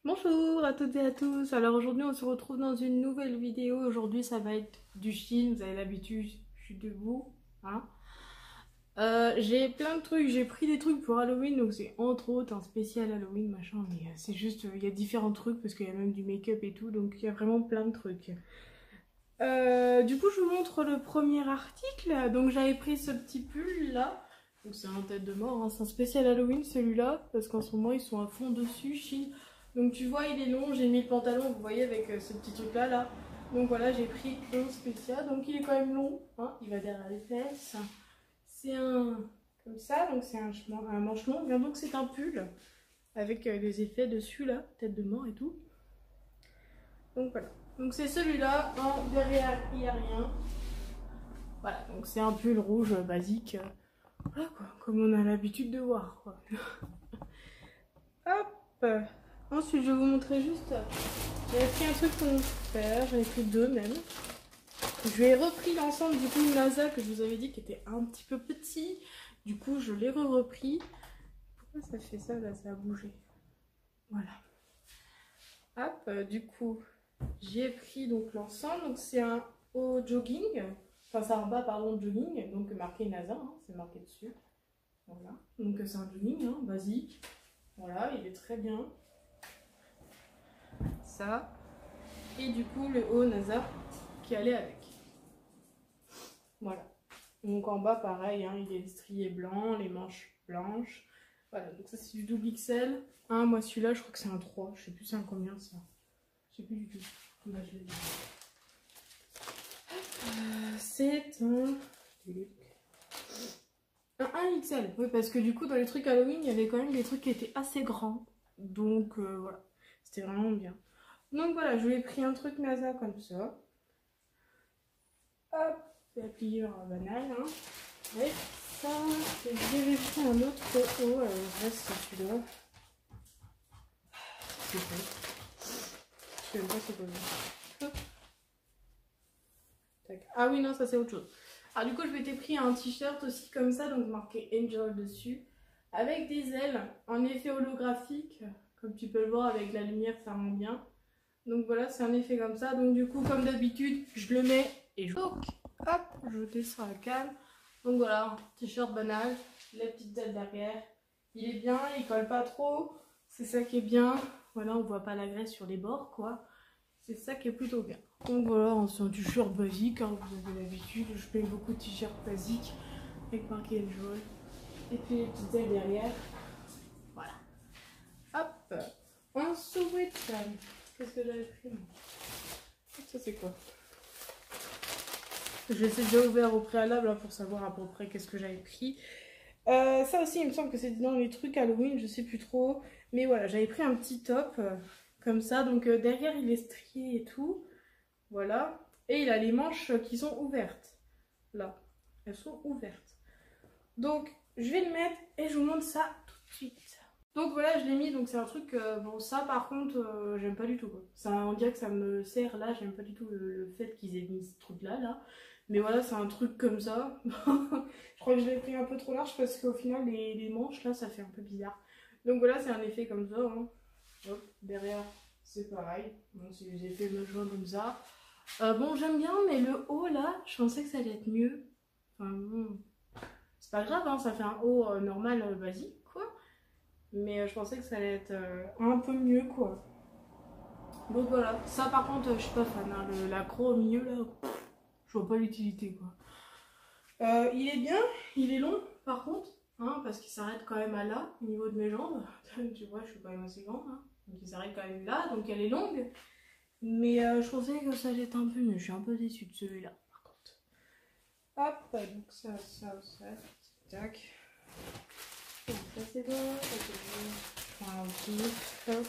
Bonjour à toutes et à tous. Alors aujourd'hui on se retrouve dans une nouvelle vidéo. Aujourd'hui ça va être du Shein, vous avez l'habitude, je suis debout. Hein. J'ai plein de trucs, j'ai pris des trucs pour Halloween, donc c'est entre autres un spécial Halloween machin, mais c'est juste, il y a différents trucs parce qu'il y a même du make-up et tout, donc il y a vraiment plein de trucs. Du coup je vous montre le premier article. Donc j'avais pris ce petit pull là. Donc c'est un tête de mort, hein. C'est un spécial Halloween celui-là, parce qu'en ce moment ils sont à fond dessus, Shein. Donc tu vois il est long, j'ai mis le pantalon, vous voyez avec ce petit truc là. Donc voilà, j'ai pris un spécial, donc il est quand même long, hein. Il va derrière les fesses. C'est un comme ça, donc c'est un manche long, bien donc c'est un pull avec les effets dessus là, tête de mort et tout. Donc voilà, donc c'est celui-là, hein. Derrière il n'y a rien. Voilà, donc c'est un pull rouge basique. Voilà quoi, comme on a l'habitude de voir quoi. Hop. Ensuite je vais vous montrer juste, j'avais pris un truc pour mon frère, j'en ai pris deux même. Je lui ai repris l'ensemble du coup NASA que je vous avais dit qui était un petit peu petit. Du coup je l'ai repris. Pourquoi ça fait ça là, ça a bougé. Voilà. Hop, du coup j'ai pris donc l'ensemble, donc c'est un haut jogging. Enfin c'est un bas pardon jogging, donc marqué NASA, hein, c'est marqué dessus. Voilà, donc c'est un jogging hein, basique. Voilà, il est très bien. Ça. Et du coup le haut NASA qui allait avec. Voilà. Donc en bas pareil, hein, il est strié blanc, les manches blanches. Voilà, donc ça c'est du double XL. Hein, moi celui-là je crois que c'est un 3. Je sais plus c'est un combien ça. Je sais plus du tout. Là, je l'ai dit. C'est un 1XL. Oui, parce que du coup dans les trucs Halloween il y avait quand même des trucs qui étaient assez grands. Donc voilà, c'était vraiment bien. Donc voilà, je lui ai pris un truc NASA comme ça. Hop, la pliure banale. Hein. Et ça, je vais pris un autre haut. Alors, je reste celui-là. C'est quoi? Je sais même pas c'est quoi. Tac. Ah oui, non, ça c'est autre chose. Alors du coup, je m'étais pris un t-shirt aussi comme ça, donc marqué Angel dessus. Avec des ailes en effet holographique. Comme tu peux le voir avec la lumière, ça rend bien. Donc voilà, c'est un effet comme ça. Donc du coup, comme d'habitude, je le mets et je... Donc, hop, je descends la canne. Donc voilà, t-shirt banal, les petites ailes derrière. Il est bien, il colle pas trop. C'est ça qui est bien. Voilà, on voit pas la graisse sur les bords, quoi. C'est ça qui est plutôt bien. Donc voilà, c'est un t-shirt basique, hein, vous avez l'habitude. Je mets beaucoup de t-shirts basiques avec marqué Enjoy. Et puis les petites ailes derrière. Voilà. Hop, ensuite... Qu'est-ce que j'avais pris? Ça c'est quoi? Je les ai déjà ouvert au préalable hein, pour savoir à peu près qu'est-ce que j'avais pris. Ça aussi il me semble que c'est dans les trucs Halloween, je sais plus trop. Mais voilà, j'avais pris un petit top comme ça. Donc derrière il est strié et tout. Voilà. Et il a les manches qui sont ouvertes. Là, elles sont ouvertes. Donc je vais le mettre et je vous montre ça tout de suite. Donc voilà, je l'ai mis, donc c'est un truc, bon ça par contre, j'aime pas du tout quoi. Ça, on dirait que ça me sert là, j'aime pas du tout le fait qu'ils aient mis ce truc là. Mais voilà, c'est un truc comme ça. Je crois que je l'ai pris un peu trop large parce qu'au final les manches là, ça fait un peu bizarre. Donc voilà, c'est un effet comme ça. Hein. Hop, derrière, c'est pareil. Bon, c'est les effets me joint comme ça. Bon, j'aime bien, mais le haut là, je pensais que ça allait être mieux. Enfin bon, c'est pas grave, hein, ça fait un haut normal, basique quoi. Mais je pensais que ça allait être un peu mieux quoi. Donc voilà, ça par contre je suis pas fan, hein. L'accro au milieu là, je vois pas l'utilité quoi. Il est bien, il est long par contre, hein, parce qu'il s'arrête quand même à là, au niveau de mes jambes. Tu vois, je suis quand même assez grande, hein. Donc il s'arrête quand même là, donc elle est longue. Mais je pensais que ça allait être un peu mieux, je suis un peu déçue de celui-là par contre. Hop, donc ça, tac. Bon, ça c'est bon, je prends un petit, hop.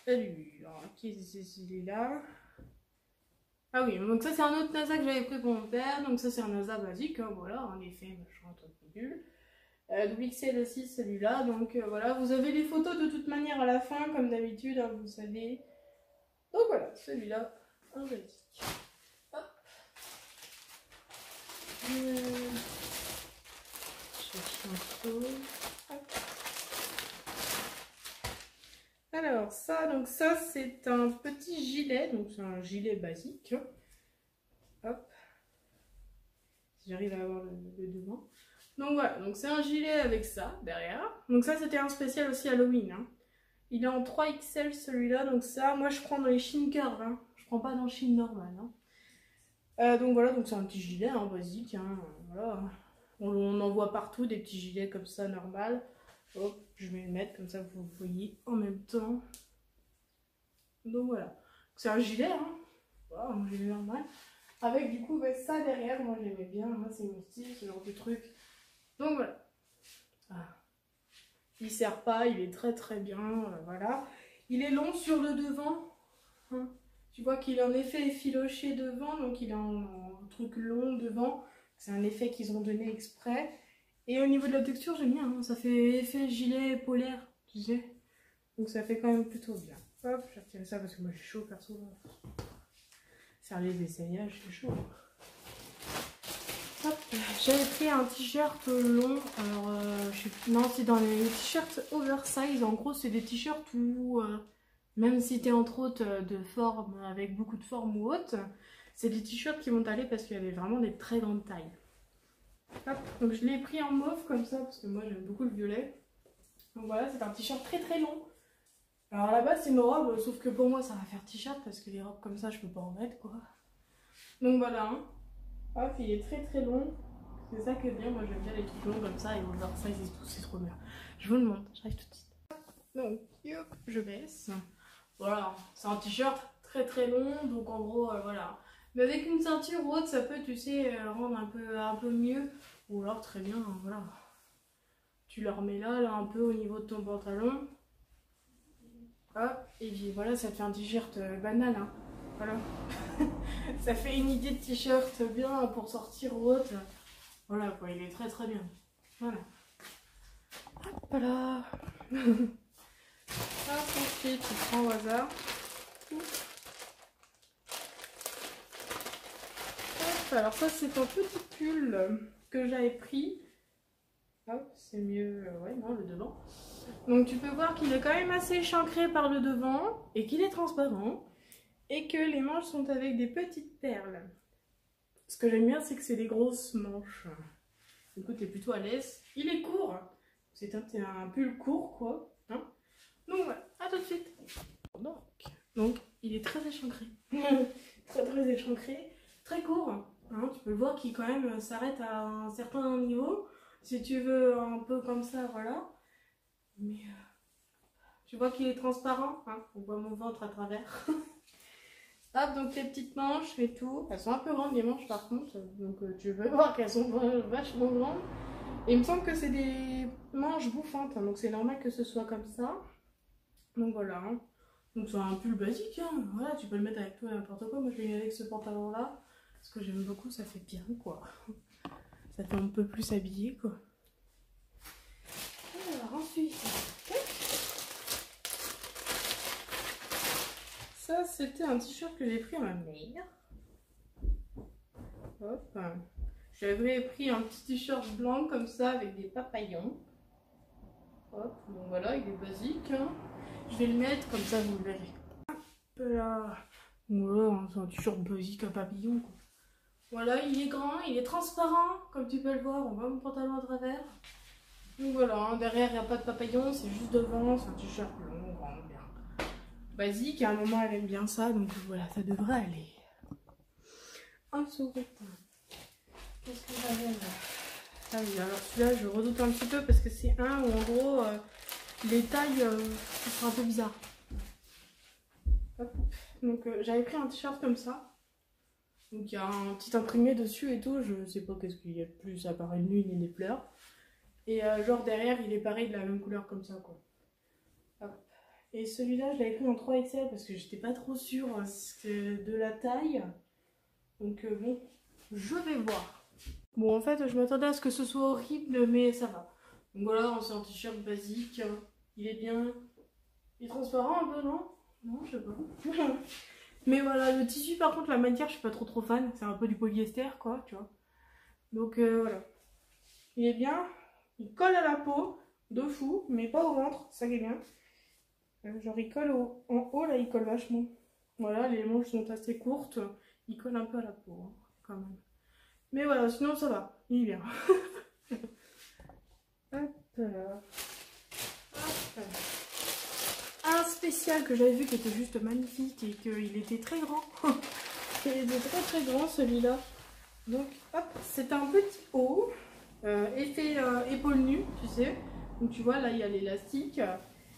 Alors, qui c'est celui-là? Ah oui, donc ça c'est un autre NASA que j'avais pris pour mon père, donc ça c'est un NASA basique, hein, voilà, en effet, machin, truc nul. Double XL aussi celui-là, donc voilà, vous avez les photos de toute manière à la fin, comme d'habitude, hein, vous savez. Donc voilà, celui-là, un basique. Hop. Cherche un peu. Hop. ça, donc ça c'est un petit gilet, donc c'est un gilet basique. Hop, si j'arrive à avoir le devant. Donc voilà, donc c'est un gilet avec ça derrière. Donc ça c'était un spécial aussi Halloween. Hein. Il est en 3XL celui-là, donc ça, moi je prends dans les Shein Curve, hein. Je prends pas dans le Shein normal. Hein. Donc voilà, donc c'est un petit gilet hein, basique. Hein. Voilà. On en voit partout des petits gilets comme ça normal. Hop, je vais le mettre comme ça vous voyez en même temps. Donc voilà, c'est un gilet, hein. Voilà, un gilet normal. Avec du coup ça derrière, moi j'aimais bien, hein, c'est mon style, ce genre de truc. Donc voilà. Ah. Il sert pas, il est très bien, voilà. Il est long sur le devant. Hein. Tu vois qu'il a un effet effiloché devant, donc il a un truc long devant. C'est un effet qu'ils ont donné exprès. Et au niveau de la texture, j'aime bien, hein. Ça fait effet gilet polaire, tu sais. Donc ça fait quand même plutôt bien. Hop, j'ai retiré ça parce que moi j'ai chaud perso. Faire les essayages, c'est chaud. Hop, j'avais pris un t-shirt long. Alors, non, c'est dans les t-shirts oversize. En gros, c'est des t-shirts où, même si t'es entre autres de forme, avec beaucoup de forme ou autre, c'est des t-shirts qui vont t'aller parce qu'il y avait vraiment des très grandes tailles. Hop, donc je l'ai pris en mauve comme ça parce que moi j'aime beaucoup le violet. Donc voilà, c'est un t-shirt très long. Alors à la base c'est une robe, sauf que pour moi ça va faire t-shirt parce que les robes comme ça je peux pas en mettre quoi. Donc voilà, hein. Hop, il est très long. C'est ça que bien, moi j'aime bien les trucs longs comme ça et oversize et tout, c'est trop bien. Je vous le montre, j'arrive tout de suite. Donc, hop, je baisse. Voilà, c'est un t-shirt très long, donc en gros, voilà. Mais avec une ceinture ou autre, ça peut, tu sais, rendre un peu mieux. Ou alors, très bien, voilà. Tu le remets là, un peu au niveau de ton pantalon. Hop, et puis voilà, ça te fait un t-shirt banal, hein. Voilà. Ça fait une idée de t-shirt bien pour sortir ou autre. Voilà, quoi, il est très bien. Voilà. Hop là. Hop, ensuite, tu prends au hasard. Hop, alors ça, c'est un petit pull que j'avais pris. Hop, c'est mieux, ouais, non, le devant. Donc tu peux voir qu'il est quand même assez échancré par le devant et qu'il est transparent. Et que les manches sont avec des petites perles. Ce que j'aime bien, c'est que c'est des grosses manches. Du coup, t'es plutôt à l'aise. Il est court. C'est un pull court, quoi. Hein, donc voilà, à tout de suite. Donc il est très échancré. très échancré. Très court. Hein, tu peux le voir qu'il quand même s'arrête à un certain niveau. Si tu veux un peu comme ça, voilà. Mais tu vois qu'il est transparent. Hein, on voit mon ventre à travers. Hop, donc les petites manches et tout. Elles sont un peu grandes les manches par contre. Donc tu veux voir qu'elles sont vachement grandes. Et il me semble que c'est des manches bouffantes. Hein, donc c'est normal que ce soit comme ça. Donc voilà. Hein. Donc c'est un pull basique. Hein. Voilà, tu peux le mettre avec toi n'importe quoi. Moi je l'ai mis avec ce pantalon là. Parce que j'aime beaucoup, ça fait bien quoi. Ça fait un peu plus habillé quoi. Alors ensuite. Ça, c'était un t-shirt que j'ai pris à ma mère. Hop. J'avais pris un petit t-shirt blanc comme ça avec des papillons. Hop, donc voilà, il est basique. Hein. Je vais le mettre comme ça, vous le verrez. Hop là. Voilà, c'est un t-shirt basique à papillons. Quoi. Voilà, il est grand, il est transparent, comme tu peux le voir. On voit mon pantalon à travers. Donc voilà, hein, derrière, il n'y a pas de papillons, c'est juste devant. C'est un t-shirt long, grand, bien. Basique, à un moment elle aime bien ça, donc voilà, ça devrait aller. Un sourire. Qu'est-ce que j'avais là? Ah oui, alors celui-là je redoute un petit peu parce que c'est un où en gros les tailles sont un peu bizarres. Hop. Donc j'avais pris un t-shirt comme ça. Donc il y a un petit imprimé dessus et tout, je sais pas qu'est-ce qu'il y a de plus à part une lune et des fleurs. Et genre derrière il est pareil de la même couleur comme ça quoi. Hop. Et celui-là, je l'avais pris en 3XL parce que j'étais pas trop sûre de la taille. Donc bon, je vais voir. Bon, en fait, je m'attendais à ce que ce soit horrible, mais ça va. Donc voilà, c'est un t-shirt basique. Il est bien... Il est transparent un peu, non? Non, je sais pas. Mais voilà, le tissu, par contre, la matière, je suis pas trop fan. C'est un peu du polyester, quoi, tu vois. Donc voilà. Il est bien. Il colle à la peau, de fou, mais pas au ventre. Ça qui est bien. Genre il colle en haut, là il colle vachement. Voilà, les manches sont assez courtes, il colle un peu à la peau, hein, quand même. Mais voilà, sinon ça va, il est bien. Hop. Hop. Un spécial que j'avais vu qui était juste magnifique et qu'il était très grand. Il était très très grand celui-là. Donc hop, c'est un petit haut, effet épaule nue, tu sais. Donc tu vois là il y a l'élastique.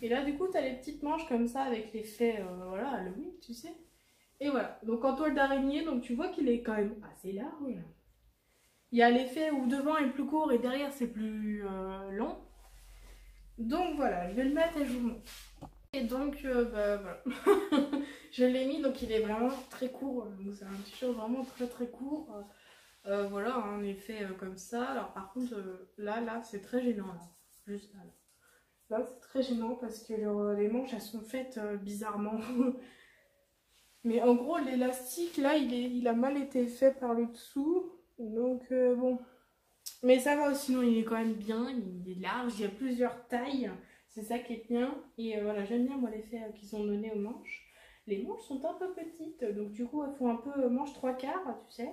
Et là du coup tu as les petites manches comme ça avec l'effet voilà, Halloween, tu sais. Et voilà, donc en toile d'araignée, donc tu vois qu'il est quand même assez large. Il y a l'effet où devant est plus court et derrière c'est plus long. Donc voilà, je vais le mettre et je vous montre. Et donc bah, voilà, je l'ai mis, donc il est vraiment très court. Donc c'est un t-shirt vraiment très très court. Voilà, un effet comme ça. Alors par contre, là c'est très gênant là. Juste là. Là c'est très gênant parce que les manches elles sont faites bizarrement. Mais en gros l'élastique là il a mal été fait par le dessous. Donc bon. Mais ça va, sinon il est quand même bien, il est large, il y a plusieurs tailles. C'est ça qui est bien. Et voilà, j'aime bien moi l'effet qu'ils ont donné aux manches. Les manches sont un peu petites, donc du coup elles font un peu manche 3/4, tu sais.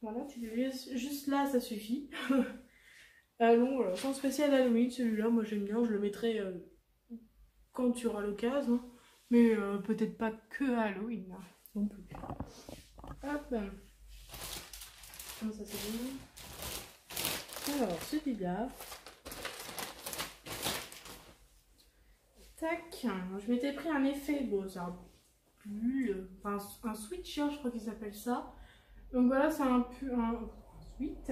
Voilà, tu le juste là, ça suffit. Donc voilà, sans spécial Halloween, celui-là, moi j'aime bien, je le mettrai quand tu auras l'occasion. Hein. Mais peut-être pas que à Halloween, hein, non plus. Hop. Comme ça c'est bon. Alors, celui-là. Tac. Je m'étais pris un effet, bon, c'est un pull, enfin un sweatshirt, je crois qu'il s'appelle ça. Donc voilà, c'est un sweat,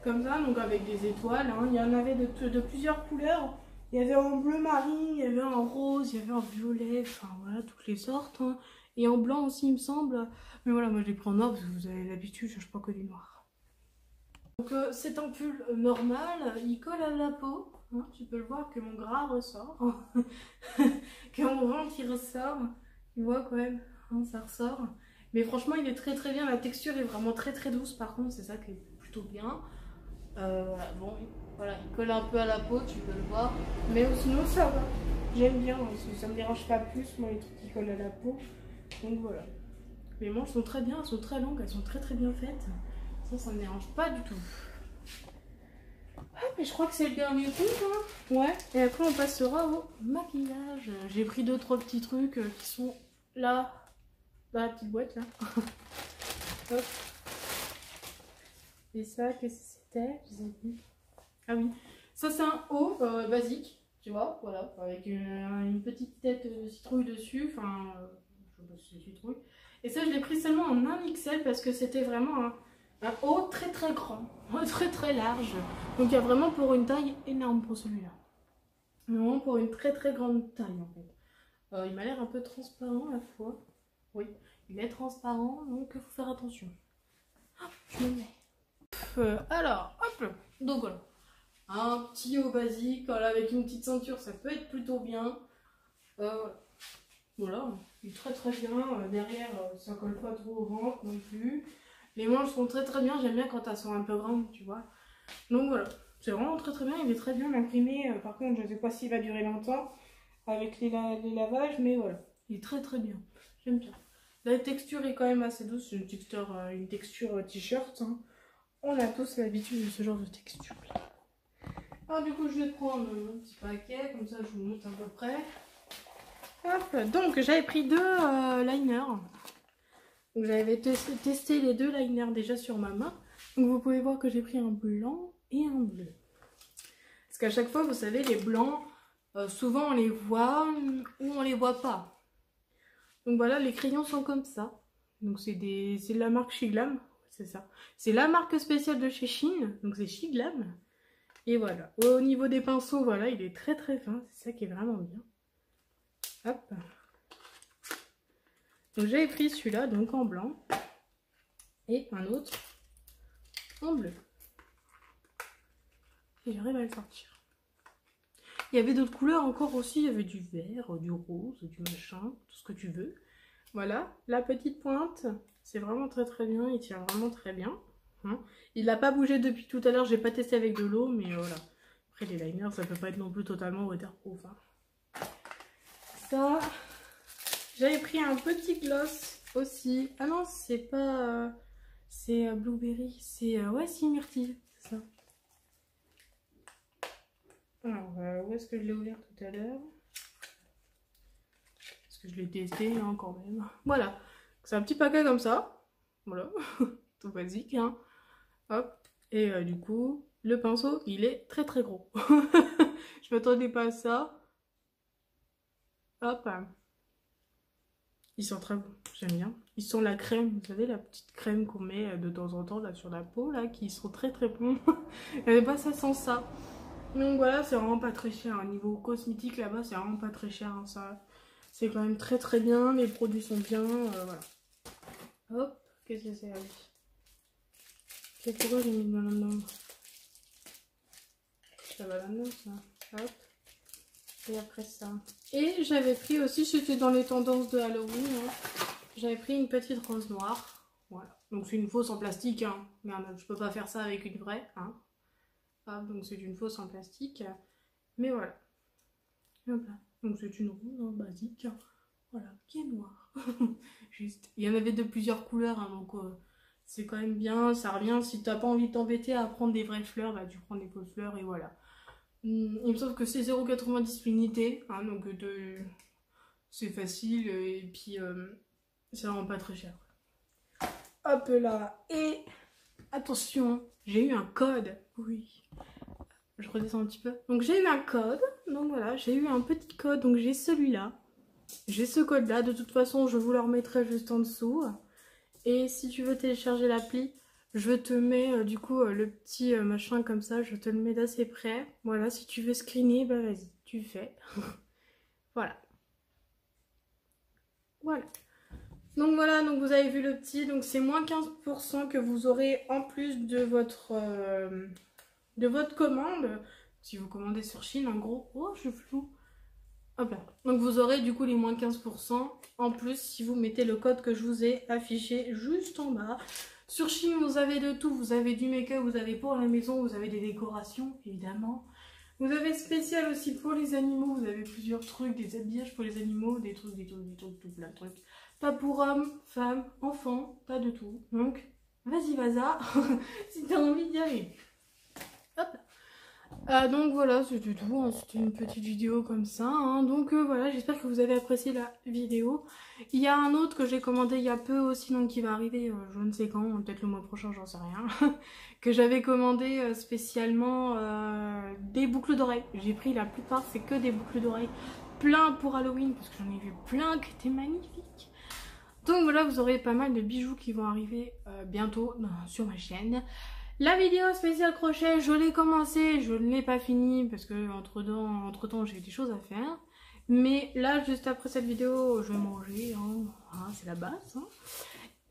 comme ça, donc avec des étoiles. Hein. Il y en avait de plusieurs couleurs. Il y avait en bleu marine, il y avait en rose, il y avait en violet, enfin voilà, toutes les sortes. Hein. Et en blanc aussi, il me semble. Mais voilà, moi je l'ai pris en noir parce que vous avez l'habitude, je cherche pas que du noir. Donc c'est un pull normal, il colle à la peau. Hein. Tu peux le voir que mon gras ressort. Que mon ventre il ressort. Tu vois quand même, hein, ça ressort. Mais franchement, il est très très bien. La texture est vraiment très très douce. Par contre, c'est ça qui est plutôt bien. Voilà, bon, voilà, il colle un peu à la peau, tu peux le voir. Mais sinon, ça va. J'aime bien. Ça me dérange pas plus, moi, les trucs qui collent à la peau. Donc voilà. Les manches sont très bien, elles sont très longues, elles sont très très bien faites. Ça me dérange pas du tout. Ah, mais je crois que c'est le dernier truc, hein. Ouais. Et après, on passera au maquillage. J'ai pris 2-3 petits trucs qui sont là. Dans la petite boîte là. Hop. Et ça, qu'est-ce que c'était? Ah oui. Ça c'est un haut basique, tu vois, voilà, avec une petite tête de citrouille dessus. Enfin, je sais pas si c'est citrouille. Et ça je l'ai pris seulement en 1 XL parce que c'était vraiment un haut très très grand, très très large. Donc il y a vraiment pour une taille énorme pour celui-là. Vraiment pour une très très grande taille en fait. Il m'a l'air un peu transparent à la fois. Oui. Il est transparent, donc il faut faire attention. Hop, je me mets. Alors, hop, donc voilà. Un petit haut basique, voilà, avec une petite ceinture, ça peut être plutôt bien. Voilà, il est très très bien. Derrière, ça colle pas trop au ventre non plus. Les manches sont très très bien, j'aime bien quand elles sont un peu grandes, tu vois. Donc voilà, c'est vraiment très très bien, il est très bien imprimé. Par contre, je ne sais pas s'il va durer longtemps avec les lavages, mais voilà, il est très très bien. J'aime bien. La texture est quand même assez douce, c'est une texture t-shirt. Hein. On a tous l'habitude de ce genre de texture. Alors du coup je vais prendre mon petit paquet, comme ça je vous montre à peu près. Hop, donc j'avais pris 2 liners. Donc j'avais testé les 2 liners déjà sur ma main. Donc vous pouvez voir que j'ai pris un blanc et un bleu. Parce qu'à chaque fois, vous savez, les blancs, souvent on les voit ou on les voit pas. Donc voilà, les crayons sont comme ça. Donc c'est de la marque Shiglam, c'est ça. C'est la marque spéciale de chez Shein, donc c'est Shiglam. Et voilà, au niveau des pinceaux, voilà, il est très très fin, c'est ça qui est vraiment bien. Hop. Donc j'avais pris celui-là, donc en blanc, et un autre en bleu. Et j'arrive à le sortir. Il y avait d'autres couleurs encore aussi, il y avait du vert, du rose, du machin, tout ce que tu veux. Voilà, la petite pointe, c'est vraiment très très bien, il tient vraiment très bien. Hein. Il n'a pas bougé depuis tout à l'heure, j'ai pas testé avec de l'eau, mais voilà. Après les liners, ça peut pas être non plus totalement waterproof. Hein. ça. J'avais pris un petit gloss aussi. Ah non, c'est pas... c'est blueberry. C'est... ouais, c'est myrtille. C'est ça. Alors, où est-ce que je l'ai ouvert tout à l'heure? Parce que je l'ai testé hein, quand même. Voilà. C'est un petit paquet comme ça. Voilà. Tout basique. Hein. Hop. Et du coup, le pinceau, il est très très gros. Je m'attendais pas à ça. Hop. Ils sont très bons. J'aime bien. Ils sont la crème. Vous savez, la petite crème qu'on met de temps en temps là sur la peau. Là, qui sont très très bons. Et pas ça sans ça. Donc voilà, c'est vraiment pas très cher. Au niveau cosmétique là-bas, c'est vraiment pas très cher. Hein, ça, c'est quand même très très bien. Les produits sont bien. Voilà. Hop, qu'est-ce que c'est là? C'est pourquoi j'ai mis de là-dedans? Ça va là-dedans ça. Hop. Et après ça. Et j'avais pris aussi, c'était dans les tendances de Halloween. Hein, j'avais pris une petite rose noire. Voilà. Donc c'est une fausse en plastique. Hein. Merde, je peux pas faire ça avec une vraie. Hein. Hop, donc c'est une fausse en plastique. Mais voilà. Hop là. Donc c'est une rose hein, basique. Voilà, qui est noire. Juste. Il y en avait de plusieurs couleurs, hein, donc c'est quand même bien. Ça revient, si t'as pas envie de t'embêter à prendre des vraies fleurs, bah tu prends des fausses fleurs et voilà. Il me semble que c'est 0,90 l'unité, hein, donc c'est facile et puis c'est vraiment pas très cher. Hop là, et attention, j'ai eu un code, oui. Je redescends un petit peu. Donc j'ai eu un code, donc voilà, j'ai eu un petit code, donc j'ai celui-là. J'ai ce code là, de toute façon je vous le remettrai juste en dessous. Et si tu veux télécharger l'appli, je te mets du coup le petit machin comme ça, je te le mets d'assez près. Voilà, si tu veux screener, bah vas-y, tu fais. Voilà. Voilà. Donc voilà, donc vous avez vu le petit, donc c'est moins 15% que vous aurez en plus de votre commande. Si vous commandez sur Chine, en gros, oh je flou. Hop là. Donc vous aurez du coup les moins 15% en plus si vous mettez le code que je vous ai affiché juste en bas. Sur Chine vous avez de tout, vous avez du make-up, vous avez pour la maison, vous avez des décorations évidemment. Vous avez spécial aussi pour les animaux, vous avez plusieurs trucs, des habillages pour les animaux, des trucs, tout plein de trucs. Pas pour hommes, femmes, enfants, pas de tout. Donc vas-y vas-y si t'as envie d'y aller. Hop là. Donc voilà, c'était tout, hein, c'était une petite vidéo comme ça, hein. Donc voilà, j'espère que vous avez apprécié la vidéo. Il y a un autre que j'ai commandé il y a peu aussi, donc qui va arriver je ne sais quand, peut-être le mois prochain, j'en sais rien. Que j'avais commandé spécialement des boucles d'oreilles. J'ai pris la plupart, c'est que des boucles d'oreilles plein pour Halloween, parce que j'en ai vu plein qui étaient magnifiques. Donc voilà, vous aurez pas mal de bijoux qui vont arriver bientôt sur ma chaîne. La vidéo spéciale crochet, je l'ai commencé, je ne l'ai pas fini parce que entre temps j'ai des choses à faire. Mais là, juste après cette vidéo, je vais manger, hein, c'est la base. Hein.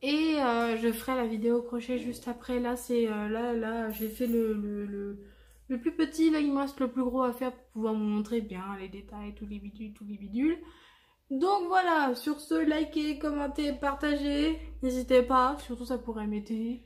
Et je ferai la vidéo crochet juste après. Là, c'est là j'ai fait le plus petit, là il me reste le plus gros à faire pour pouvoir vous montrer bien les détails, tous les bidules. Donc voilà, sur ce, likez, commentez, partagez, n'hésitez pas, surtout ça pourrait m'aider.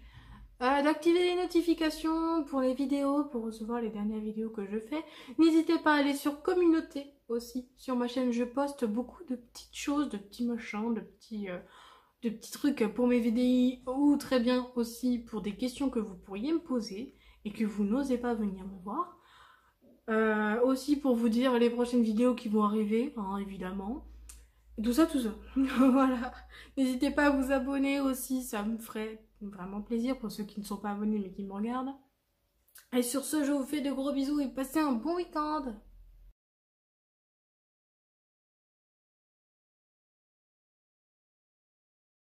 D'activer les notifications pour les vidéos, pour recevoir les dernières vidéos que je fais. N'hésitez pas à aller sur communauté aussi. Sur ma chaîne, je poste beaucoup de petites choses, de petits machins, de petits trucs pour mes vidéos ou très bien aussi pour des questions que vous pourriez me poser et que vous n'osez pas venir me voir. Aussi pour vous dire les prochaines vidéos qui vont arriver, hein, évidemment. Tout ça. Voilà. N'hésitez pas à vous abonner aussi, ça me ferait vraiment plaisir pour ceux qui ne sont pas abonnés mais qui me regardent. Et sur ce, je vous fais de gros bisous et passez un bon week-end.